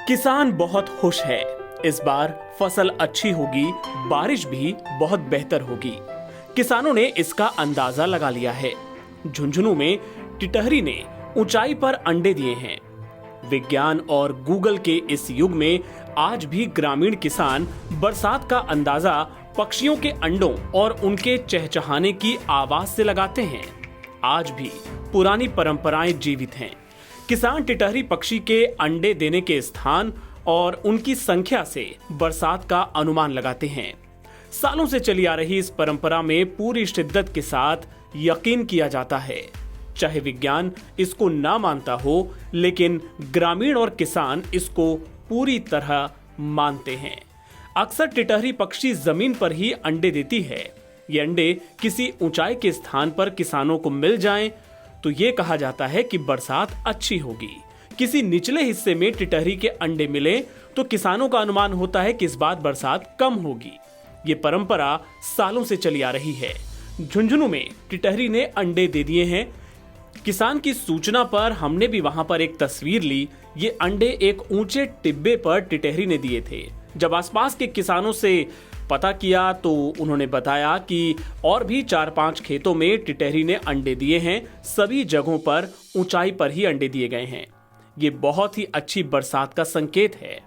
किसान बहुत खुश है। इस बार फसल अच्छी होगी, बारिश भी बहुत बेहतर होगी। किसानों ने इसका अंदाजा लगा लिया है। झुंझुनू में टिटहरी ने ऊंचाई पर अंडे दिए हैं। विज्ञान और गूगल के इस युग में आज भी ग्रामीण किसान बरसात का अंदाजा पक्षियों के अंडों और उनके चहचहाने की आवाज से लगाते हैं। आज भी पुरानी परंपराएं जीवित हैं। किसान टिटहरी पक्षी के अंडे देने के स्थान और उनकी संख्या से बरसात का अनुमान लगाते हैं। सालों से चली आ रही इस परंपरा में पूरी शिद्दत के साथ यकीन किया जाता है। चाहे विज्ञान इसको ना मानता हो, लेकिन ग्रामीण और किसान इसको पूरी तरह मानते हैं। अक्सर टिटहरी पक्षी जमीन पर ही अंडे देती है। ये अंडे किसी ऊंचाई के स्थान पर किसानों को मिल जाएं तो ये कहा जाता है कि बरसात अच्छी होगी। किसी निचले हिस्से में टिटहरी के अंडे मिले तो किसानों का अनुमान होता है कि इस बार बरसात कम होगी। ये परंपरा सालों से चली आ रही है। झुंझुनू में टिटहरी ने अंडे दे दिए हैं। किसान की सूचना पर हमने भी वहां पर एक तस्वीर ली। ये अंडे एक ऊंचे टिब्बे पर टिटहरी ने दिए थे। जब आसपास के किसानों से पता किया तो उन्होंने बताया कि और भी 4-5 खेतों में टिटहरी ने अंडे दिए हैं। सभी जगहों पर ऊंचाई पर ही अंडे दिए गए हैं। ये बहुत ही अच्छी बरसात का संकेत है।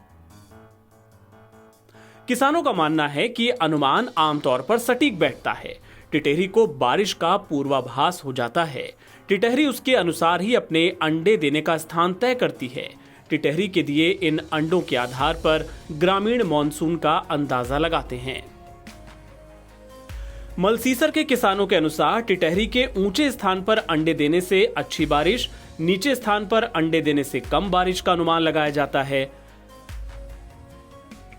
किसानों का मानना है कि अनुमान आमतौर पर सटीक बैठता है। टिटहरी को बारिश का पूर्वाभास हो जाता है। टिटहरी उसके अनुसार ही अपने अंडे देने का स्थान तय करती है। टिटहरी के दिए इन अंडों के आधार पर ग्रामीण मॉनसून का अंदाजा लगाते हैं। मलसीसर के किसानों के अनुसार टिटहरी के ऊंचे स्थान पर अंडे देने से अच्छी बारिश, नीचे स्थान पर अंडे देने से कम बारिश का अनुमान लगाया जाता है।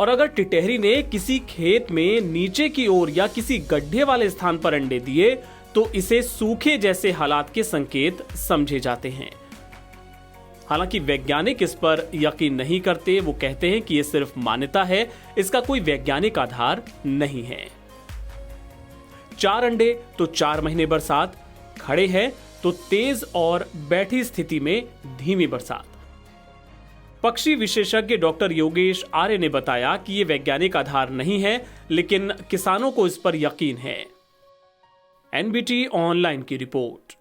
और अगर टिटहरी ने किसी खेत में नीचे की ओर या किसी गड्ढे वाले स्थान पर अंडे दिए तो इसे सूखे जैसे हालात के संकेत समझे जाते हैं। हालांकि वैज्ञानिक इस पर यकीन नहीं करते। वो कहते हैं कि यह सिर्फ मान्यता है, इसका कोई वैज्ञानिक आधार नहीं है। 4 अंडे तो 4 महीने बरसात, खड़े हैं तो तेज और बैठी स्थिति में धीमी बरसात। पक्षी विशेषज्ञ डॉक्टर योगेश आर्य ने बताया कि यह वैज्ञानिक आधार नहीं है, लेकिन किसानों को इस पर यकीन है। एनबीटी ऑनलाइन की रिपोर्ट।